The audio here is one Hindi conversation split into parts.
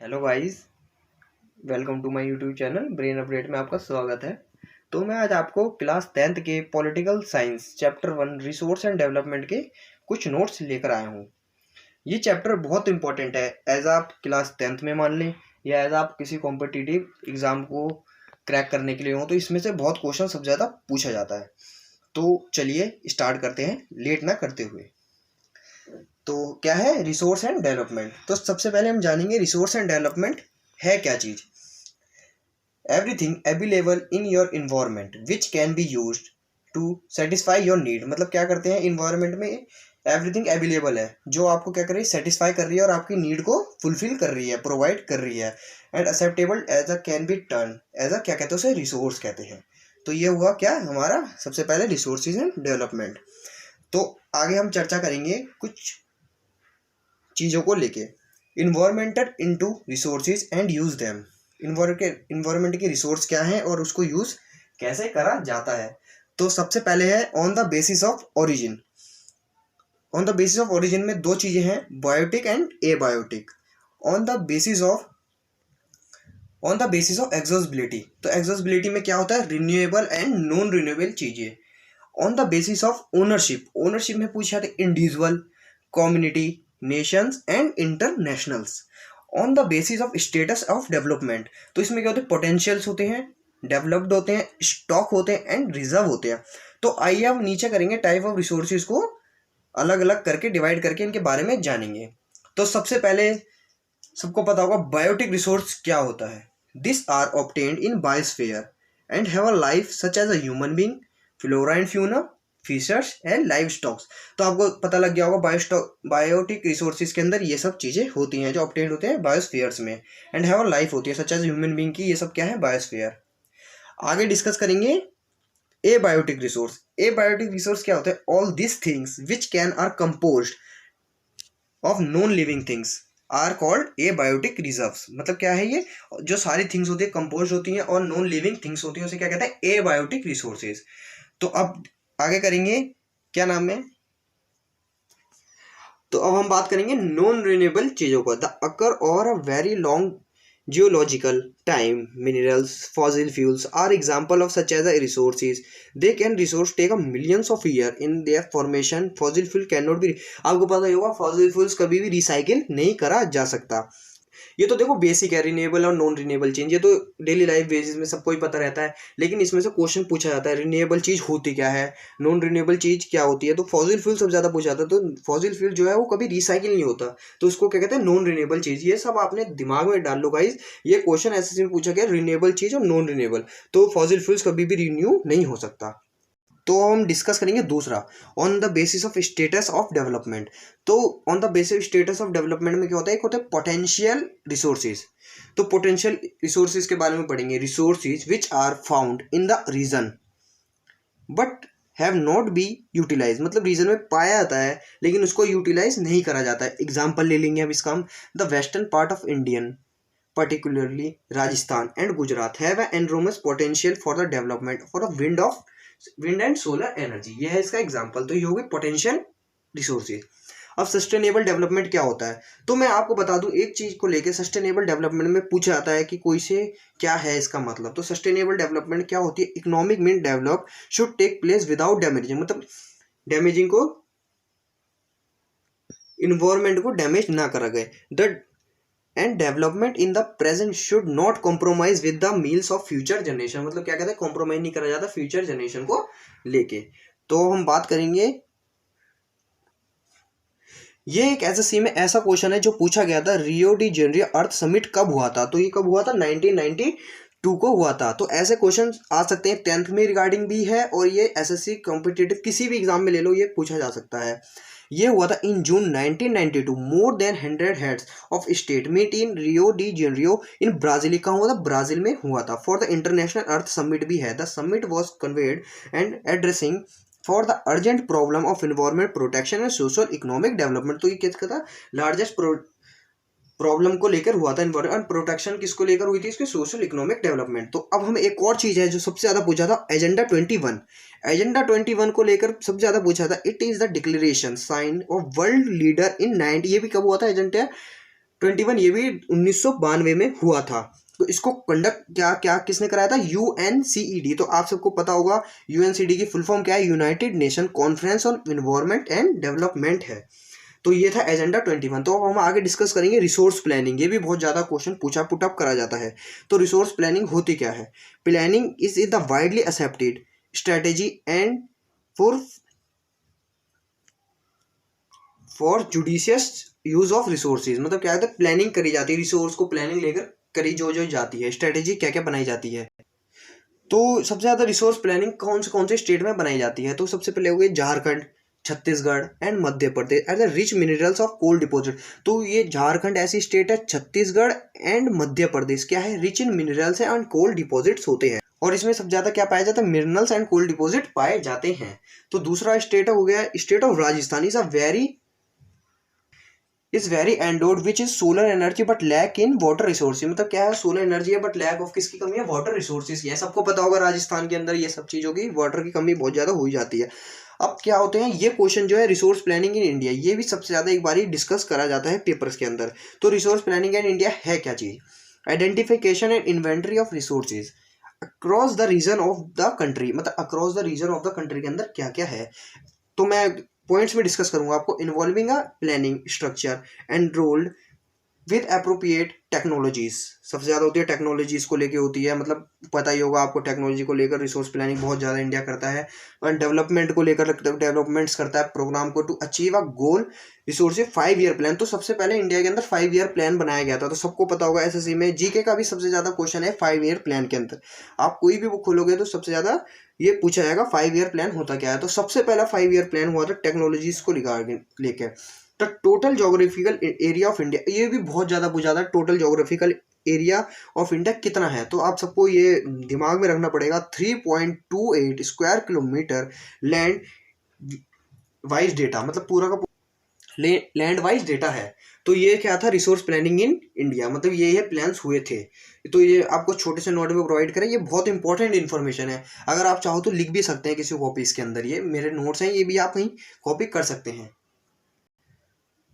Hello guys, welcome to my YouTube channel brain update में आपका स्वागत है। तो मैं आज आपको क्लास 10th के political science chapter 1 resource and development के कुछ नोट्स लेकर आया हूँ। ये चैप्टर बहुत इंपॉर्टेंट है, एज आप क्लास 10th में मान लें या एज आप किसी कॉम्पिटिटिव एग्जाम को क्रैक करने के लिए हो, तो इसमें से बहुत क्वेश्चन सबसे ज़्यादा पूछा जाता है। तो चलिए स्टार्ट करते हैं लेट ना करते हुए। तो क्या है रिसोर्स एंड डेवलपमेंट? तो सबसे पहले हम जानेंगे रिसोर्स एंड डेवलपमेंट है क्या चीज़। Everything available in your environment which can be use to satisfy your need. मतलब क्या करते हैं इन्वायरमेंट में, एवरीथिंग अवेलेबल है जो आपको क्या कर रही है, सेटिस्फाई कर रही है और आपकी नीड को फुलफिल कर रही है, प्रोवाइड कर रही है। And acceptable as a can be turn as a क्या कहते हैं, उसे रिसोर्स कहते हैं। तो ये हुआ क्या हमारा सबसे पहले रिसोर्सेज एंड डेवलपमेंट। तो आगे हम चर्चा करेंगे कुछ चीज़ों को लेके। Environmental into resources and use them. Environment की रिसोर्स क्या है और उसको यूज कैसे करा जाता है। तो सबसे पहले है on the basis of origin. On the basis of origin में दो चीजें हैं, biotic and abiotic. On the basis of accessibility. तो एक्सेसिबिलिटी में क्या होता है, रिन्यूएबल एंड नॉन रिन्यूएबल चीजें। On the basis of ownership, ownership में पूछा था individual, community, nations and internationals. On the basis of status of development, तो इसमें क्या होते हैं, पोटेंशियल्स होते हैं, डेवलप्ड होते हैं, स्टॉक होते हैं एंड रिजर्व होते हैं। तो आइए हम नीचे करेंगे टाइप ऑफ रिसोर्सेज को अलग अलग करके डिवाइड करके इनके बारे में जानेंगे। तो सबसे पहले सबको पता होगा बायोटिक रिसोर्स क्या होता है। This are obtained in biosphere and have a life such as a human being, flora and fauna, fishers and live stocks. तो आपको पता लग गया होगा बायोटिक रिसोर्सेज के अंदर ये सब चीजें होती हैं जो ऑब्टेन्ड होते हैं बायोस्फीयर्स में। एंड हैव अ लाइफ होती है सच एज ह्यूमन बीइंग की, ये सब क्या है, बायोस्फीयर। आगे डिस्कस करेंगे abiotic resource. Abiotic resource क्या होता है, all this things which can are composed of non living things are called abiotic reserves. मतलब क्या है, ये जो सारी थिंग्स होती है कंपोज होती हैं और नॉन लिविंग थिंग्स होती हैं, उसे क्या कहते हैं, ए बायोटिक रिसोर्सेज। तो अब आगे करेंगे, क्या नाम है, तो अब हम बात करेंगे नॉन रिन्यूएबल चीजों को। द अकर और a very long geological time minerals fossil fuels are example of such as the resources. They can resource take a millions of year in their formation. Fossil fuel cannot be, आपको पता ही होगा fossil fuels कभी भी रिसाइकिल नहीं करा जा सकता। ये तो देखो बेसिक है, रिन्यूएबल और नॉन रिन्यूएबल चीज, ये तो डेली लाइफ बेसिस में सबको ही पता रहता है। लेकिन इसमें से क्वेश्चन पूछा जाता है रिन्यूएबल चीज होती क्या है, नॉन रिन्यूएबल चीज क्या होती है। तो फॉसिल फ्यूल सबसे ज्यादा पूछा जाता है। तो फॉसिल फ्यूल जो है वो कभी रिसाइकिल नहीं होता, तो उसको क्या कहते हैं, नॉन रिन्यूएबल चीज। ये सब आपने दिमाग में डाल लो गाइज, ये क्वेश्चन ऐसे में पूछा गया रिन्यूएबल चीज और नॉन रिन्यूएबल। तो फॉसिल फ्यूल्स कभी भी रिन्यू नहीं हो सकता। तो हम डिस्कस करेंगे दूसरा, on the basis of status of development. तो on the basis status of development में क्या होता है, एक होता है पोटेंशियल रिसोर्सेज। तो पोटेंशियल रिसोर्सेज के बारे में पढ़ेंगे, resources which are found in the region but have not be utilize. मतलब रीजन में पाया जाता है लेकिन उसको यूटिलाइज नहीं करा जाता है। एग्जाम्पल ले लेंगे हम इसका, हम the western part of Indian particularly Rajasthan and Gujarat have an enormous potential for the development for the wind and solar energy। ये है इसका एग्जांपल। तो ये होगी पोटेंशियल रिसोर्सेज। अब सस्टेनेबल डेवलपमेंट क्या होता है, तो मैं आपको बता दूं एक चीज को लेके सस्टेनेबल डेवलपमेंट में पूछा जाता है कि कोई से क्या है इसका मतलब। तो सस्टेनेबल डेवलपमेंट क्या होती है, economic mean develop should take place without damaging. मतलब डैमेजिंग को, इन्वायरमेंट को डैमेज ना करा गए। The end development in the present should not compromise with the meals of future generation. मतलब क्या कहते हैं, कॉम्प्रोमाइज नहीं करा जाता फ्यूचर जनरेशन को लेके। तो हम बात करेंगे, ये एक एसएससी में ऐसा क्वेश्चन है जो पूछा गया था, रियो डी जेनेरियो अर्थ समिट कब हुआ था। तो ये कब हुआ था, 1992 को हुआ था। तो ऐसे क्वेश्चन आ सकते हैं 10th में रिगार्डिंग भी है, और ये एसएससी कॉम्पिटिटिव किसी भी एग्जाम में ले लो, ये पूछा जा सकता है। ये हुआ था in June 1992। More than 100 heads of state meet in Rio de Janeiro in Brazil. कहाँ हुआ था, ब्राजील में हुआ था। For the international earth summit भी है। The summit was convened and addressing for the urgent problem of environment protection and social economic development. तो ये क्या था, लार्जेस्ट प्रॉब्लम को लेकर हुआ था। एनवायरमेंट प्रोटेक्शन किसको लेकर हुई थी, इसके सोशल इकोनॉमिक डेवलपमेंट। तो अब हम एक और चीज है जो सबसे ज्यादा पूछा था, एजेंडा 21। एजेंडा 21 को लेकर सबसे ज्यादा पूछा था, it is the declaration sign of world leader in 90। ये भी कब हुआ था, एजेंडा 21 ये भी 1992 में हुआ था। तो इसको कंडक्ट क्या क्या किसने कराया था? UNCED। तो आप सबको पता होगा UNCED की फुल फॉर्म क्या है? United nation conference on environment and development है। तो ये था एजेंडा 21। तो अब हम आगे डिस्कस करेंगे रिसोर्स प्लानिंग। ये भी बहुत ज़्यादा क्वेश्चन पुटअप करा जाता है। तो रिसोर्स प्लानिंग होती क्या है? Planning is the widely accepted strategy and for judicious use of resources. मतलब क्या होता है? प्लानिंग करी जाती है, रिसोर्स को प्लानिंग लेकर करी जो जाती है, स्ट्रेटेजी क्या क्या बनाई जाती है। तो सबसे ज़्यादा रिसोर्स प्लानिंग कौन से स्टेट में बनाई जाती है? तो सबसे पहले हो गई Jharkhand, Chhattisgarh and Madhya Pradesh at the rich minerals of coal deposit. तो ये झारखंड ऐसी स्टेट है, छत्तीसगढ़ एंड मध्य प्रदेश क्या है? Rich in minerals and coal deposits होते हैं। और इसमें सबसे ज्यादा क्या पाया जाता है? मिनरल्स एंड कोल डिपॉजिट पाए जाते हैं। तो दूसरा स्टेट हो गया state of Rajasthan. Is very endowed which is solar energy but lack in water resources. मतलब क्या है? सोलर एनर्जी है बट लैक ऑफ किसकी कमी है? वाटर रिसोर्सेज की है। सबको पता होगा राजस्थान के अंदर ये सब चीजों की वाटर की कमी बहुत ज्यादा हो जाती है। अब क्या होते हैं ये क्वेश्चन जो है रिसोर्स प्लानिंग इन इंडिया, ये भी सबसे ज्यादा एक बार डिस्कस करा जाता है पेपर्स के अंदर। तो रिसोर्स प्लानिंग इन इंडिया है क्या चीज? Identification and inventory of resources across the region of the country. मतलब across the region of the country के अंदर क्या क्या है, तो मैं पॉइंट्स में डिस्कस करूंगा आपको। Involving a planning structure and rolled with appropriate technologies. सबसे ज़्यादा होती है टेक्नोलॉजीज को लेके होती है। मतलब पता ही होगा आपको टेक्नोलॉजी को लेकर रिसोर्स प्लानिंग बहुत ज़्यादा इंडिया करता है। और डेवलपमेंट को लेकर डेवलपमेंट्स करता है प्रोग्राम को to achieve a goal resource 5 year plan. तो सबसे पहले इंडिया के अंदर 5 ईयर प्लान बनाया गया था। तो सबको पता होगा एसएससी में जीके का भी सबसे ज़्यादा क्वेश्चन है 5 ईयर प्लान के अंदर। आप कोई भी बुक खोलोगे तो सबसे ज़्यादा ये पूछा जाएगा 5 ईयर प्लान होता क्या है। तो सबसे पहला 5 ईयर प्लान हुआ था टेक्नोलॉजीज को लेकर। तो total geographical area of India, ये भी बहुत ज़्यादा पूछा था, total geographical area of India कितना है? तो आप सबको ये दिमाग में रखना पड़ेगा 3.28 square kilometre land wise data. मतलब पूरा का लैंड वाइज डेटा है। तो ये क्या था? Resource planning in India. मतलब ये प्लान्स हुए थे। तो ये आपको छोटे से नोट में प्रोवाइड करें, ये बहुत इंपॉर्टेंट इन्फॉर्मेशन है। अगर आप चाहो तो लिख भी सकते हैं किसी कॉपी के अंदर, ये मेरे नोट्स हैं, ये भी आप कहीं कॉपी कर सकते हैं।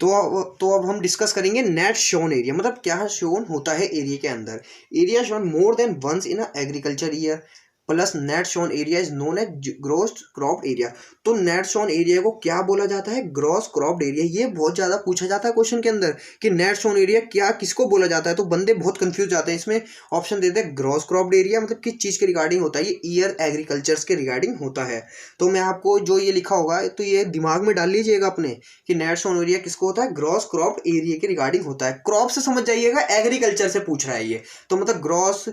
तो अब हम डिस्कस करेंगे नेट शोन एरिया। मतलब क्या शोन होता है एरिया के अंदर? Area sown more than once in agriculture year plus net sown area is known as gross cropped area. तो नेट शोन एरिया को क्या बोला जाता है? Gross cropped area. ये बहुत ज्यादा पूछा जाता है क्वेश्चन के अंदर कि नेट शोन एरिया क्या किसको बोला जाता है। तो बंदे बहुत कंफ्यूज जाते हैं। इसमें ऑप्शन देते हैं ग्रॉस क्रॉप्ड एरिया, मतलब किस चीज के रिगार्डिंग होता है? ये ईयर एग्रीकल्चर के रिगार्डिंग होता है। तो मैं आपको जो ये लिखा होगा तो ये दिमाग में डाल लीजिएगा अपने कि नेट शोन एरिया किसको होता है? ग्रॉस क्रॉप्ड एरिया के रिगार्डिंग होता है। क्रॉप से समझ जाइएगा, एग्रीकल्चर से पूछ रहा है ये, तो मतलब ग्रॉस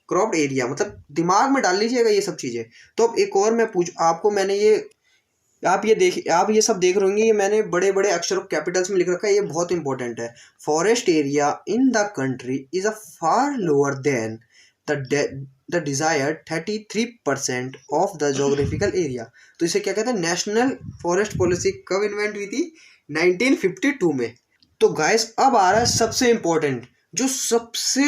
क्रॉप्ड एरिया, मतलब दिमाग में डाल लीजिएगा ये सब चीजें। तो अब एक और मैं आपको मैंने ये आप ये सब देख रहे होंगे, ये मैंने बड़े बड़े अक्षर कैपिटल्स में लिख रखा है, ये बहुत इंपॉर्टेंट है। Forest area in the country is a far lower than the desired 33% of the geographical area. तो इसे क्या कहते हैं? नेशनल फॉरेस्ट पॉलिसी कब इन्वेंट हुई थी? 1952 में। तो गाइस अब आ रहा है सबसे इंपॉर्टेंट, जो सबसे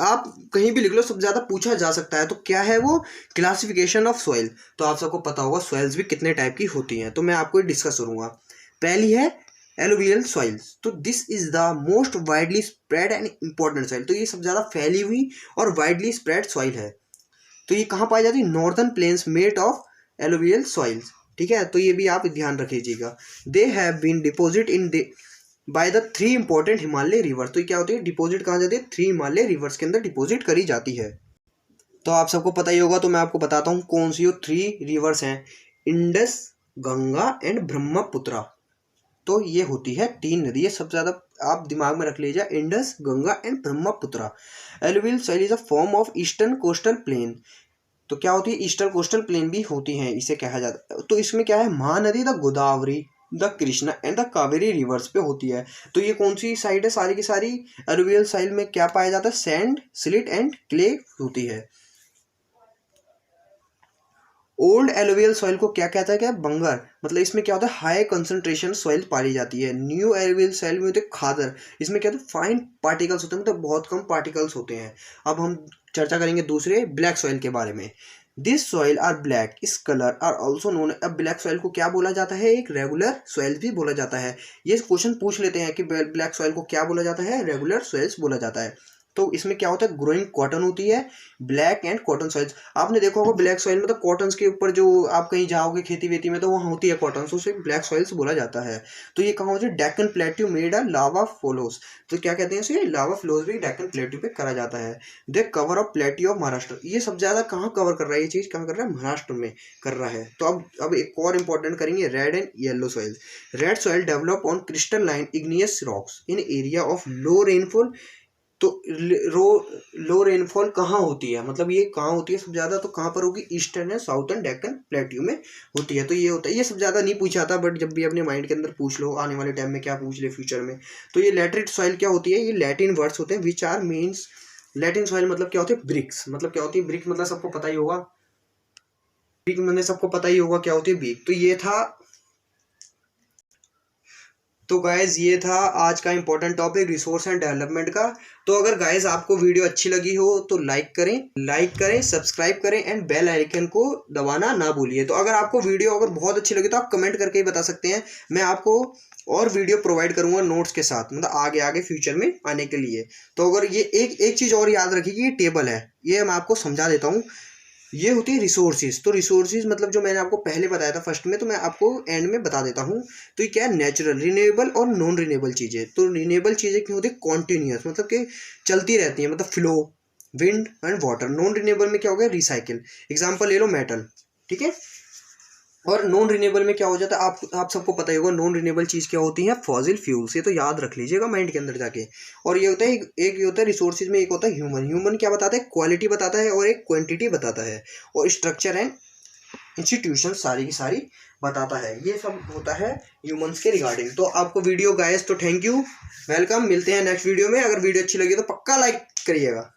आप कहीं भी लिख लो सबसे ज्यादा पूछा जा सकता है। तो क्या है वो? Classification of soil. तो आप सबको पता होगा सॉइल्स भी कितने टाइप की होती हैं, तो मैं आपको डिस्कस करूंगा। पहली है एलुवियल सॉइल्स। तो this is the most widely spread and important soil. तो ये सबसे ज्यादा फैली हुई और वाइडली स्प्रेड सॉइल है। तो ये कहाँ पाई जाती है? Northern plains made of alluvial soils. ठीक है, तो ये भी आप ध्यान रखिएगा। They have been deposit in by the 3 important Himalaya rivers. तो क्या होती है? डिपॉजिट कहाँ जाती है? 3 हिमालय रिवर्स के अंदर डिपॉजिट करी जाती है। तो आप सबको पता ही होगा, तो मैं आपको बताता हूँ कौन सी वो 3 रिवर्स हैं। Indus, Ganga and Brahmaputra. तो ये होती है 3 नदी, ये सबसे ज्यादा आप दिमाग में रख लीजिए, Indus, Ganga and Brahmaputra. Alluvial soil is a form of eastern coastal plain. तो क्या होती है? ईस्टर्न कोस्टल प्लेन भी होती हैं, इसे कहा जाता है। तो इसमें क्या है? Mahanadi the Godavari, the Krishna and the Kaveri reverse पे होती है। तो ये कौन सी साइड है? सारी की सारी एलुवियल साइड में क्या पाया जाता है? सैंड, सिलिट एंड क्ले होती है। ओल्ड एलुवियल सॉइल को क्या कहता है? क्या बंगर। मतलब इसमें क्या होता है? हाई कंसंट्रेशन सॉइल पाली जाती है। न्यू एलुवियल सॉइल में होते हैं खादर। इसमें क्या होता है? फाइन पार्टिकल्स होते हैं, मतलब बहुत कम पार्टिकल्स होते हैं। अब हम चर्चा करेंगे दूसरे ब्लैक सॉइल के बारे में। दिस सॉइल आर ब्लैक, इस कलर आर ऑल्सो नोन। अब ब्लैक सॉइल को क्या बोला जाता है? एक रेगुलर सॉइल भी बोला जाता है। ये क्वेश्चन पूछ लेते हैं कि ब्लैक सॉइल को क्या बोला जाता है? रेगुलर सॉइल्स बोला जाता है। तो इसमें क्या होता है? ग्रोइंग कॉटन होती है, ब्लैक एंड कॉटन सॉइल्स। आपने देखा होगा ब्लैक सॉइल मतलब कॉटन के ऊपर, जो आप कहीं जाओगे खेती वेती में तो वहाँ होती है कॉटन, तो उसे ब्लैक सॉइल्स बोला जाता है। तो ये कहाँ होती है? Deccan plateau made a lava flows. तो क्या कहते हैं इसे? लावा फ्लोस भी डेक्कन प्लेट्यू पे करा जाता है। The cover of plateau of Maharashtra, ये सब ज्यादा कहाँ कवर कर रहा है? ये चीज कहाँ कर रहा है? महाराष्ट्र में कर रहा है। तो अब एक और इंपॉर्टेंट करेंगे, red and yellow soils. Red soil develop on crystal line igneous rocks in area of low rainfall. तो लो रेनफॉल कहाँ होती है? मतलब ये कहाँ होती है सबसे ज़्यादा? तो कहाँ पर होगी? ईस्टर्न या साउथर्न डेक्कन प्लेट्यू में होती है। तो ये होता है, ये सब ज़्यादा नहीं पूछा था, बट जब भी अपने माइंड के अंदर पूछ लो, आने वाले टाइम में क्या पूछ ले फ्यूचर में। तो ये लैटरेट सॉइल क्या होती है? ये लैटिन वर्ड्स होते हैं which are means. Latin soil मतलब क्या होती है? ब्रिक्स। मतलब क्या होती है? ब्रिक्स मतलब सबको पता ही होगा, ब्रिक मतलब सबको पता ही होगा क्या होती है? ब्रिक। तो ये था, तो गाइज ये था आज का important topic resource and development का। तो अगर गाइज आपको वीडियो अच्छी लगी हो तो लाइक करें, सब्सक्राइब करें एंड बेल आइकन को दबाना ना भूलिए। तो अगर आपको वीडियो अगर बहुत अच्छी लगी तो आप कमेंट करके ही बता सकते हैं, मैं आपको और वीडियो प्रोवाइड करूंगा नोट्स के साथ, मतलब आगे फ्यूचर में आने के लिए। तो अगर ये एक चीज़ और याद रखिए कि ये टेबल है, ये मैं आपको समझा देता हूँ। ये होती है रिसोर्सेज। तो रिसोर्सेज मतलब जो मैंने आपको पहले बताया था फर्स्ट में, तो मैं आपको एंड में बता देता हूँ। तो ये क्या है? नेचुरल, रिन्यूएबल और नॉन रिन्यूएबल चीज़ें। तो रिन्यूएबल चीज़ें क्यों होती है? कॉन्टिन्यूस, मतलब कि चलती रहती हैं, मतलब flow, wind and water. Non renewable में क्या हो गया? रिसाइकिल। एग्जाम्पल ले लो, मेटल, ठीक है। और नॉन रिन्यूएबल में क्या हो जाता है? आप सबको पता ही होगा नॉन रिन्यूएबल चीज़ क्या होती है? Fossil fuels. ये तो याद रख लीजिएगा माइंड के अंदर जाके। और ये होता है एक ये होता है रिसोर्सेज में, एक होता है ह्यूमन क्या बताता है? क्वालिटी बताता है, और एक क्वांटिटी बताता है, और स्ट्रक्चर एंड इंस्टीट्यूशन सारी की सारी बताता है। ये सब होता है ह्यूमंस के रिगार्डिंग। तो आपको वीडियो गाइस, तो थैंक यू, वेलकम, मिलते हैं नेक्स्ट वीडियो में। अगर वीडियो अच्छी लगी तो पक्का लाइक करिएगा।